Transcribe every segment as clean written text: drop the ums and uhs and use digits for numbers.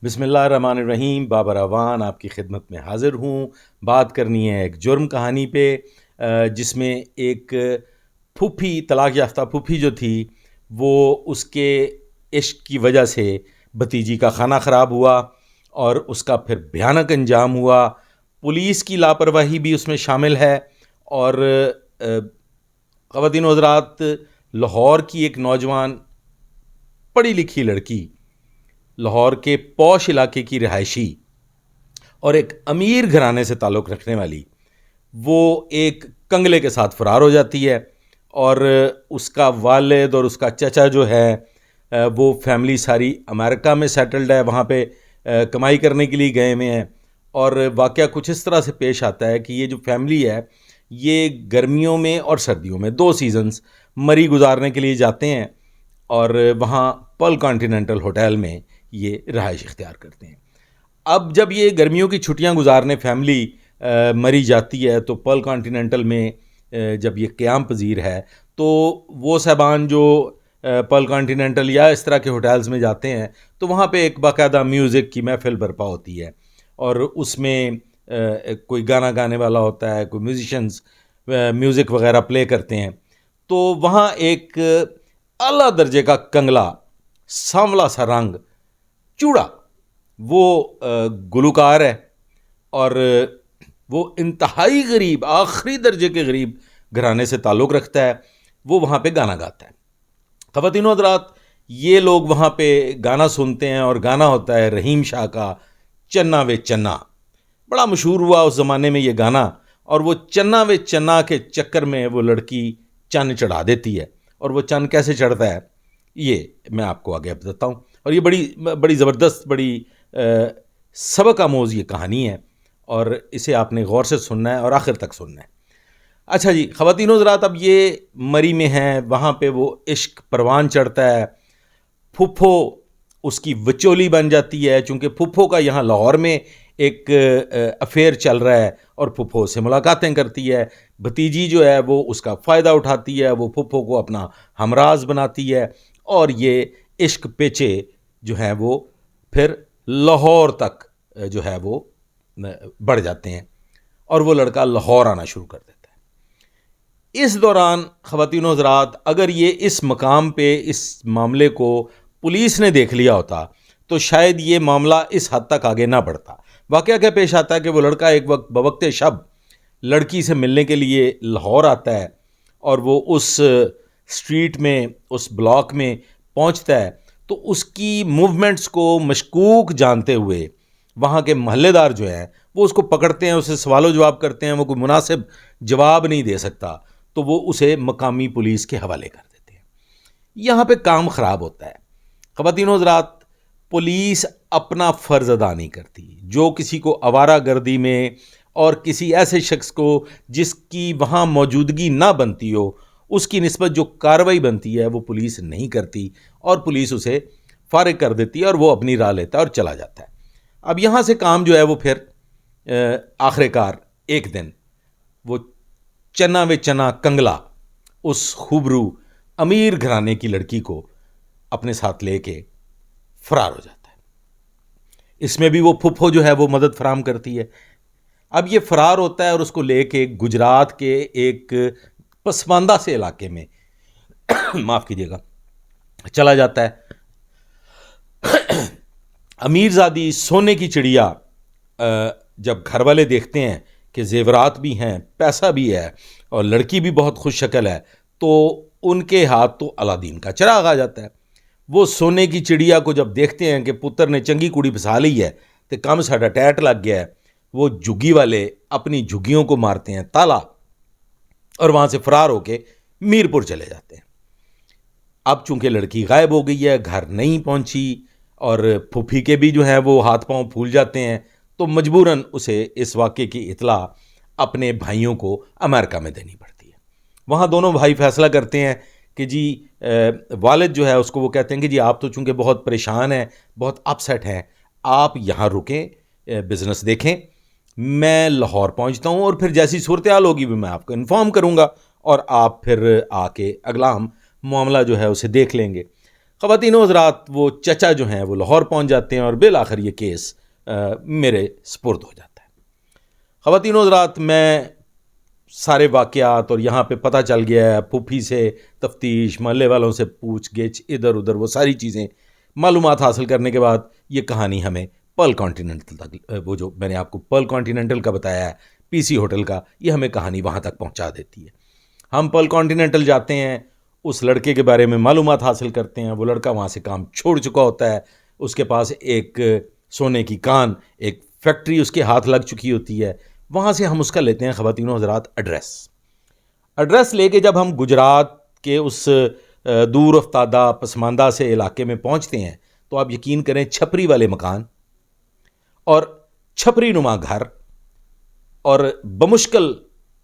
بسم اللہ الرحمن الرحیم. بابر اعوان آپ کی خدمت میں حاضر ہوں. بات کرنی ہے ایک جرم کہانی پہ، جس میں ایک پھوپھی، طلاق یافتہ پھوپھی جو تھی، وہ اس کے عشق کی وجہ سے بھتیجی کا کھانا خراب ہوا اور اس کا پھر بھیانک انجام ہوا. پولیس کی لاپرواہی بھی اس میں شامل ہے. اور خواتین و حضرات، لاہور کی ایک نوجوان پڑھی لکھی لڑکی، لاہور کے پوش علاقے کی رہائشی اور ایک امیر گھرانے سے تعلق رکھنے والی، وہ ایک کنگلے کے ساتھ فرار ہو جاتی ہے. اور اس کا والد اور اس کا چچا جو ہے وہ فیملی ساری امریکہ میں سیٹلڈ ہے، وہاں پہ کمائی کرنے کے لیے گئے ہوئے ہیں. اور واقعہ کچھ اس طرح سے پیش آتا ہے کہ یہ جو فیملی ہے یہ گرمیوں میں اور سردیوں میں 2 سیزنز مری گزارنے کے لیے جاتے ہیں اور وہاں پل کانٹیننٹل ہوٹل میں یہ رہائش اختیار کرتے ہیں. اب جب یہ گرمیوں کی چھٹیاں گزارنے فیملی مری جاتی ہے تو پل کانٹیننٹل میں جب یہ قیام پذیر ہے تو وہ صاحبان جو پل کانٹیننٹل یا اس طرح کے ہوٹلز میں جاتے ہیں تو وہاں پہ ایک باقاعدہ میوزک کی محفل برپا ہوتی ہے اور اس میں کوئی گانا گانے والا ہوتا ہے، کوئی میوزیشنز میوزک وغیرہ پلے کرتے ہیں. تو وہاں ایک اعلیٰ درجے کا کنگلا، سانولا سا رنگ، چوڑا، وہ گلوکار ہے اور وہ انتہائی غریب، آخری درجے کے غریب گھرانے سے تعلق رکھتا ہے. وہ وہاں پہ گانا گاتا ہے. خواتین و حضرات، یہ لوگ وہاں پہ گانا سنتے ہیں اور گانا ہوتا ہے رحیم شاہ کا چنا وے چنا. بڑا مشہور ہوا اس زمانے میں یہ گانا، اور وہ چنا وے چنا کے چکر میں وہ لڑکی چن چڑھا دیتی ہے. اور وہ چن کیسے چڑھتا ہے یہ میں آپ کو آگے بتاتا ہوں. اور یہ بڑی زبردست، بڑی سبق آموز یہ کہانی ہے اور اسے آپ نے غور سے سننا ہے اور آخر تک سننا ہے. اچھا جی خواتین و حضرات، اب یہ مری میں ہیں، وہاں پہ وہ عشق پروان چڑھتا ہے. پھپھو اس کی وچولی بن جاتی ہے، چونکہ پھپھو کا یہاں لاہور میں ایک افیئر چل رہا ہے اور پھپھو سے ملاقاتیں کرتی ہے. بھتیجی جو ہے وہ اس کا فائدہ اٹھاتی ہے، وہ پھپھو کو اپنا ہمراز بناتی ہے اور یہ عشق پیچے جو ہیں وہ پھر لاہور تک جو ہے وہ بڑھ جاتے ہیں اور وہ لڑکا لاہور آنا شروع کر دیتا ہے. اس دوران خواتین و حضرات، اگر یہ اس مقام پہ اس معاملے کو پولیس نے دیکھ لیا ہوتا تو شاید یہ معاملہ اس حد تک آگے نہ بڑھتا. واقعہ کیا پیش آتا ہے کہ وہ لڑکا ایک وقت بوقت شب لڑکی سے ملنے کے لیے لاہور آتا ہے اور وہ اس اسٹریٹ میں، اس بلاک میں پہنچتا ہے تو اس کی موومنٹس کو مشکوک جانتے ہوئے وہاں کے محلے دار جو ہیں وہ اس کو پکڑتے ہیں، اسے سوال و جواب کرتے ہیں. وہ کوئی مناسب جواب نہیں دے سکتا تو وہ اسے مقامی پولیس کے حوالے کر دیتے ہیں. یہاں پہ کام خراب ہوتا ہے. خواتین و حضرات، پولیس اپنا فرض ادا نہیں کرتی. جو کسی کو آوارہ گردی میں اور کسی ایسے شخص کو جس کی وہاں موجودگی نہ بنتی ہو، اس کی نسبت جو کارروائی بنتی ہے وہ پولیس نہیں کرتی اور پولیس اسے فارغ کر دیتی ہے اور وہ اپنی راہ لیتا ہے اور چلا جاتا ہے. اب یہاں سے کام جو ہے وہ پھر آخر کار ایک دن وہ چنا وے چنا کنگلا اس خوبرو امیر گھرانے کی لڑکی کو اپنے ساتھ لے کے فرار ہو جاتا ہے. اس میں بھی وہ پھپھو جو ہے وہ مدد فراہم کرتی ہے. اب یہ فرار ہوتا ہے اور اس کو لے کے گجرات کے ایک پسماندہ سے علاقے میں معاف کیجیے گا چلا جاتا ہے. امیر زادی سونے کی چڑیا جب گھر والے دیکھتے ہیں کہ زیورات بھی ہیں، پیسہ بھی ہے اور لڑکی بھی بہت خوش شکل ہے تو ان کے ہاتھ تو الادین کا چراغ آ جاتا ہے. وہ سونے کی چڑیا کو جب دیکھتے ہیں کہ پتر نے چنگی کڑی پھسا لی ہے تو کم ساڈا ٹیٹ لگ گیا ہے، وہ جھگی والے اپنی جھگیوں کو مارتے ہیں تالا اور وہاں سے فرار ہو کے میرپور چلے جاتے ہیں. اب چونکہ لڑکی غائب ہو گئی ہے، گھر نہیں پہنچی اور پھوپھی کے بھی جو ہیں وہ ہاتھ پاؤں پھول جاتے ہیں تو مجبوراً اسے اس واقعے کی اطلاع اپنے بھائیوں کو امریکہ میں دینی پڑتی ہے. وہاں دونوں بھائی فیصلہ کرتے ہیں کہ جی والد جو ہے اس کو وہ کہتے ہیں کہ جی آپ تو چونکہ بہت پریشان ہیں، بہت اپسیٹ ہیں، آپ یہاں رکیں، بزنس دیکھیں، میں لاہور پہنچتا ہوں اور پھر جیسی صورتحال ہوگی بھی میں آپ کو انفارم کروں گا اور آپ پھر آ کے اگلا ہم معاملہ جو ہے اسے دیکھ لیں گے. خواتین و حضرات، وہ چچا جو ہیں وہ لاہور پہنچ جاتے ہیں اور بالآخر یہ کیس میرے سپرد ہو جاتا ہے۔ خواتین و حضرات، میں سارے واقعات اور یہاں پہ پتہ چل گیا ہے، پھوپھی سے تفتیش، محلے والوں سے پوچھ گچھ، ادھر ادھر وہ ساری چیزیں معلومات حاصل کرنے کے بعد یہ کہانی ہمیں پرل کانٹیننٹل تک، وہ جو میں نے آپ کو پرل کانٹیننٹل کا بتایا ہے، پی سی ہوٹل کا، یہ ہمیں کہانی وہاں تک پہنچا دیتی ہے۔ ہم پرل کانٹیننٹل جاتے ہیں، اس لڑکے کے بارے میں معلومات حاصل کرتے ہیں۔ وہ لڑکا وہاں سے کام چھوڑ چکا ہوتا ہے، اس کے پاس ایک سونے کی کان، ایک فیکٹری اس کے ہاتھ لگ چکی ہوتی ہے۔ وہاں سے ہم اس کا لیتے ہیں خواتین و حضرات ایڈریس لے کے جب ہم گجرات کے اس دور افتادہ پسماندہ سے علاقے میں پہنچتے ہیں تو آپ یقین کریں، چھپری والے مکان اور چھپری نما گھر اور بمشکل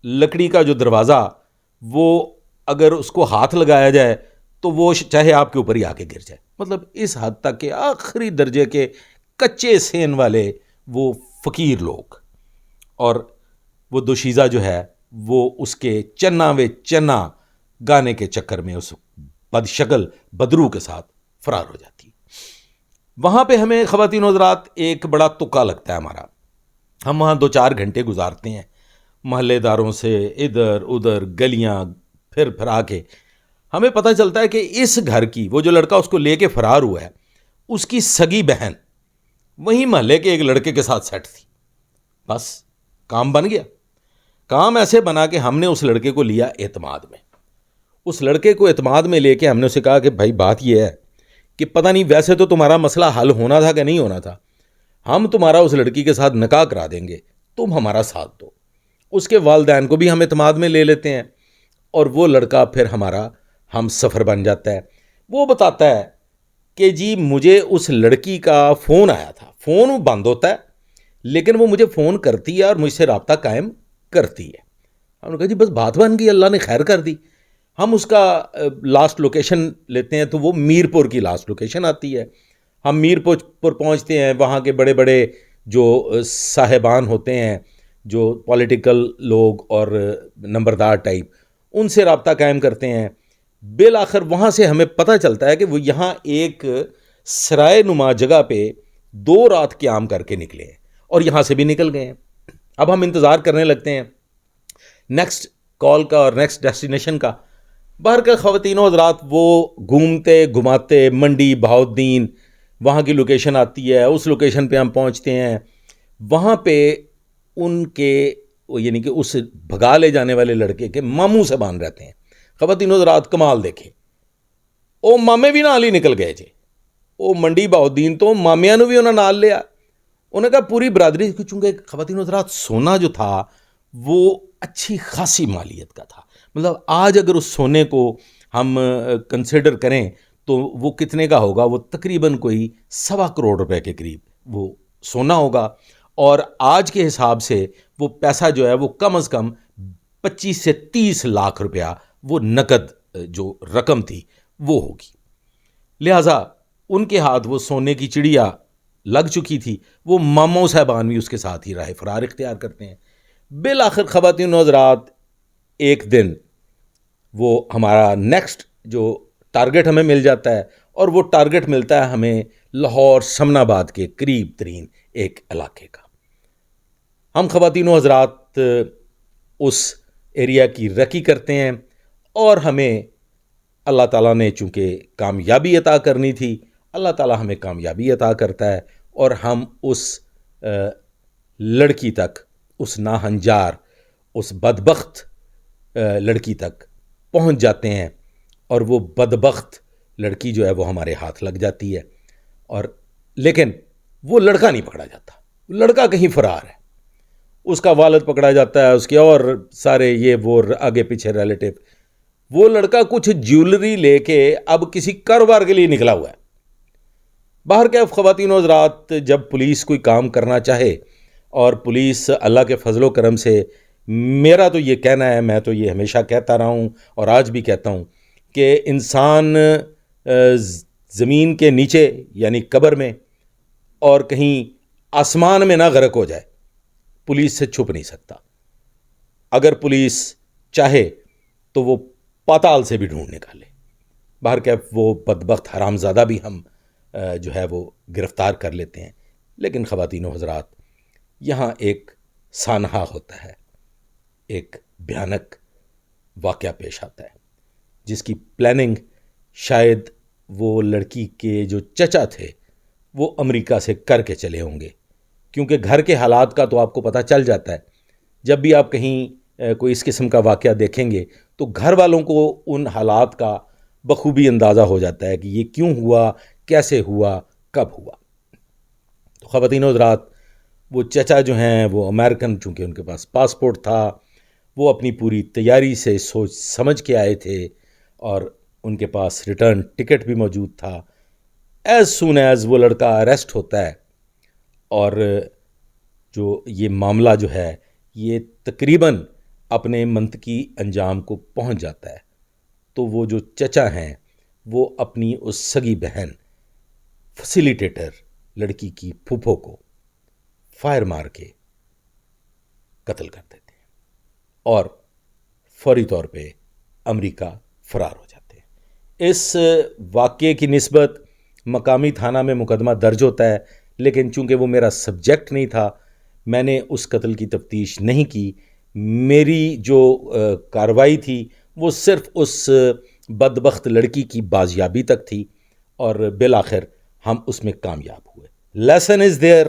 لکڑی کا جو دروازہ، وہ اگر اس کو ہاتھ لگایا جائے تو وہ چاہے آپ کے اوپر ہی آ کے گر جائے۔ مطلب اس حد تک کہ آخری درجے کے کچے سین والے وہ فقیر لوگ، اور وہ دوشیزہ جو ہے وہ اس کے چنا وے چنا گانے کے چکر میں اس بد شکل بدرو کے ساتھ فرار ہو جاتی ہے۔ وہاں پہ ہمیں خواتین و حضرات ایک بڑا تکا لگتا ہے ہمارا۔ ہم وہاں 2-4 گھنٹے گزارتے ہیں، محلے داروں سے ادھر ادھر گلیاں پھر آ کے ہمیں پتہ چلتا ہے کہ اس گھر کی، وہ جو لڑکا اس کو لے کے فرار ہوا ہے، اس کی سگی بہن وہیں محلے کے ایک لڑکے کے ساتھ سیٹ تھی۔ بس کام بن گیا۔ کام ایسے بنا کہ ہم نے اس لڑکے کو لیا اعتماد میں۔ اس لڑکے کو اعتماد میں لے کے ہم نے اسے کہا کہ بھائی بات یہ ہے کہ پتہ نہیں ویسے تو تمہارا مسئلہ حل ہونا تھا کہ نہیں ہونا تھا، ہم تمہارا اس لڑکی کے ساتھ نکاح کرا دیں گے، تم ہمارا ساتھ دو۔ اس کے والدین کو بھی ہم اعتماد میں لے لیتے ہیں اور وہ لڑکا پھر ہمارا ہم سفر بن جاتا ہے۔ وہ بتاتا ہے کہ جی مجھے اس لڑکی کا فون آیا تھا، فون بند ہوتا ہے لیکن وہ مجھے فون کرتی ہے اور مجھ سے رابطہ قائم کرتی ہے۔ ہم نے کہا جی بس بات بن گئی، اللہ نے خیر کر دی۔ ہم اس کا لاسٹ لوکیشن لیتے ہیں تو وہ میرپور کی لاسٹ لوکیشن آتی ہے۔ ہم میرپور پہنچتے ہیں، وہاں کے بڑے بڑے جو صاحبان ہوتے ہیں، جو پولیٹیکل لوگ اور نمبردار ٹائپ، ان سے رابطہ قائم کرتے ہیں۔ بالآخر وہاں سے ہمیں پتہ چلتا ہے کہ وہ یہاں ایک سرائے نما جگہ پہ 2 رات قیام کر کے نکلے ہیں اور یہاں سے بھی نکل گئے ہیں۔ اب ہم انتظار کرنے لگتے ہیں نیکسٹ کال کا اور نیکسٹ ڈیسٹینیشن کا۔ باہر کے خواتین و حضرات وہ گھومتے گھماتے منڈی بہاؤالدین، وہاں کی لوکیشن آتی ہے، اس لوکیشن پہ ہم پہنچتے ہیں۔ وہاں پہ ان کے یعنی کہ اس بھگا لے جانے والے لڑکے کے ماموں سے باندھ رہتے ہیں۔ خواتین و حضرات کمال دیکھیں، او مامے بھی نال ہی نکل گئے جے، او منڈی بہاؤالدین تو مامیاں نو بھی انہاں نال لیا۔ انہوں نے کہا پوری برادری، چونکہ خواتین و حضرات سونا جو تھا وہ اچھی خاصی مالیت کا تھا۔ مطلب آج اگر اس سونے کو ہم کنسیڈر کریں تو وہ کتنے کا ہوگا؟ وہ تقریباً کوئی 1.25 کروڑ روپے کے قریب وہ سونا ہوگا، اور آج کے حساب سے وہ پیسہ جو ہے وہ کم از کم 25 سے 30 لاکھ روپیہ وہ نقد جو رقم تھی وہ ہوگی۔ لہٰذا ان کے ہاتھ وہ سونے کی چڑیا لگ چکی تھی۔ وہ ماموں صاحبان بھی اس کے ساتھ ہی راہ فرار اختیار کرتے ہیں۔ بالآخر خواتین و حضرات ایک دن وہ ہمارا نیکسٹ جو ٹارگٹ ہمیں مل جاتا ہے، اور وہ ٹارگٹ ملتا ہے ہمیں لاہور سمن آباد کے قریب ترین ایک علاقے کا۔ ہم خواتین و حضرات اس ایریا کی ریکی کرتے ہیں، اور ہمیں اللہ تعالیٰ نے چونکہ کامیابی عطا کرنی تھی، اللہ تعالیٰ ہمیں کامیابی عطا کرتا ہے، اور ہم اس لڑکی تک، اس ناہنجار، اس بدبخت لڑکی تک پہنچ جاتے ہیں، اور وہ بدبخت لڑکی جو ہے وہ ہمارے ہاتھ لگ جاتی ہے۔ اور لیکن وہ لڑکا نہیں پکڑا جاتا، لڑکا کہیں فرار ہے۔ اس کا والد پکڑا جاتا ہے، اس کے اور سارے یہ وہ آگے پیچھے ریلیٹو۔ وہ لڑکا کچھ جیولری لے کے اب کسی کاروبار کے لیے نکلا ہوا ہے۔ باہر کے خواتین و حضرات جب پولیس کوئی کام کرنا چاہے، اور پولیس اللہ کے فضل و کرم سے، میرا تو یہ کہنا ہے، میں تو یہ ہمیشہ کہتا رہا ہوں اور آج بھی کہتا ہوں کہ انسان زمین کے نیچے یعنی قبر میں اور کہیں آسمان میں نہ غرق ہو جائے، پولیس سے چھپ نہیں سکتا۔ اگر پولیس چاہے تو وہ پاتال سے بھی ڈھونڈ نکالے، بہرکیف وہ بدبخت حرامزادہ بھی ہم جو ہے وہ گرفتار کر لیتے ہیں. لیکن خواتین و حضرات، یہاں ایک سانحہ ہوتا ہے، ایک بھیانک واقعہ پیش آتا ہے جس کی پلاننگ شاید وہ لڑکی کے جو چچا تھے وہ امریکہ سے کر کے چلے ہوں گے. کیونکہ گھر کے حالات کا تو آپ کو پتہ چل جاتا ہے. جب بھی آپ کہیں کوئی اس قسم کا واقعہ دیکھیں گے تو گھر والوں کو ان حالات کا بخوبی اندازہ ہو جاتا ہے کہ یہ کیوں ہوا، کیسے ہوا، کب ہوا. تو خواتین و حضرات، وہ چچا جو ہیں وہ امریکن، چونکہ ان کے پاس پاسپورٹ تھا، وہ اپنی پوری تیاری سے سوچ سمجھ کے آئے تھے اور ان کے پاس ریٹرن ٹکٹ بھی موجود تھا. ایز سون ایز وہ لڑکا اریسٹ ہوتا ہے اور جو یہ معاملہ جو ہے یہ تقریباً اپنے منطقی انجام کو پہنچ جاتا ہے، تو وہ جو چچا ہیں وہ اپنی اس سگی بہن فیسیلیٹیٹر لڑکی کی پھوپھو کو فائر مار کے قتل کر دیتے ہیں اور فوری طور پہ امریکہ فرار ہو جاتے ہیں. اس واقعے کی نسبت مقامی تھانہ میں مقدمہ درج ہوتا ہے، لیکن چونکہ وہ میرا سبجیکٹ نہیں تھا، میں نے اس قتل کی تفتیش نہیں کی. میری جو کارروائی تھی وہ صرف اس بدبخت لڑکی کی بازیابی تک تھی اور بالآخر ہم اس میں کامیاب ہوئے. Lesson is there.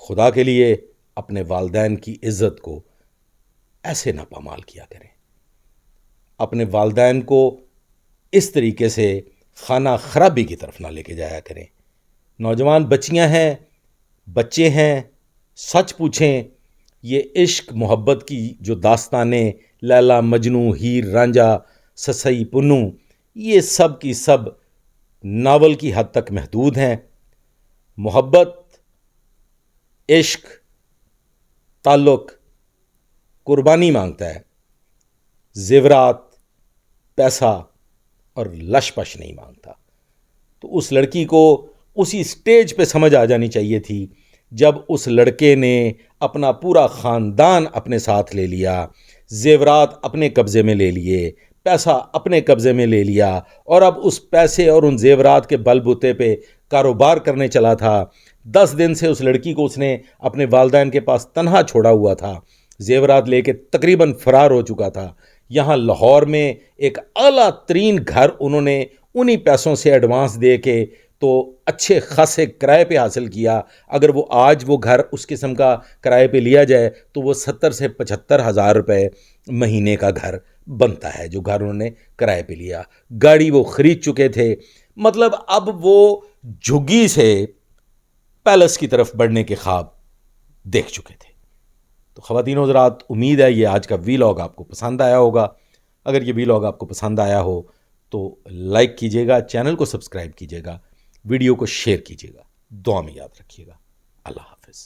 خدا کے لیے اپنے والدین کی عزت کو ایسے نہ پامال کیا کریں. اپنے والدین کو اس طریقے سے خانہ خرابی کی طرف نہ لے کے جایا کریں. نوجوان بچیاں ہیں، بچے ہیں، سچ پوچھیں، یہ عشق محبت کی جو داستانیں لیلا مجنو، ہیر رانجھا، سسئی پنو، یہ سب کی سب ناول کی حد تک محدود ہیں. محبت، عشق، تعلق قربانی مانگتا ہے، زیورات، پیسہ اور لش پش نہیں مانگتا. تو اس لڑکی کو اسی سٹیج پہ سمجھ آ جانی چاہیے تھی جب اس لڑکے نے اپنا پورا خاندان اپنے ساتھ لے لیا، زیورات اپنے قبضے میں لے لیے، پیسہ اپنے قبضے میں لے لیا اور اب اس پیسے اور ان زیورات کے بل بوتے پہ کاروبار کرنے چلا تھا. 10 دن سے اس لڑکی کو اس نے اپنے والدین کے پاس تنہا چھوڑا ہوا تھا، زیورات لے کے تقریباً فرار ہو چکا تھا. یہاں لاہور میں ایک اعلیٰ ترین گھر انہوں نے انہی پیسوں سے ایڈوانس دے کے تو اچھے خاصے کرائے پہ حاصل کیا. اگر وہ آج وہ گھر اس قسم کا کرائے پہ لیا جائے تو وہ 70 سے 75 ہزار روپے مہینے کا گھر بنتا ہے جو گھر انہوں نے کرائے پہ لیا. گاڑی وہ خرید چکے تھے. مطلب اب وہ جھگی سے پیلس کی طرف بڑھنے کے خواب دیکھ چکے تھے. تو خواتین و حضرات، امید ہے یہ آج کا ویلاگ آپ کو پسند آیا ہوگا. اگر یہ ویلاگ آپ کو پسند آیا ہو تو لائک کیجیے گا، چینل کو سبسکرائب کیجیے گا، ویڈیو کو شیئر کیجیے گا. دعا میں یاد رکھیے گا. اللہ حافظ.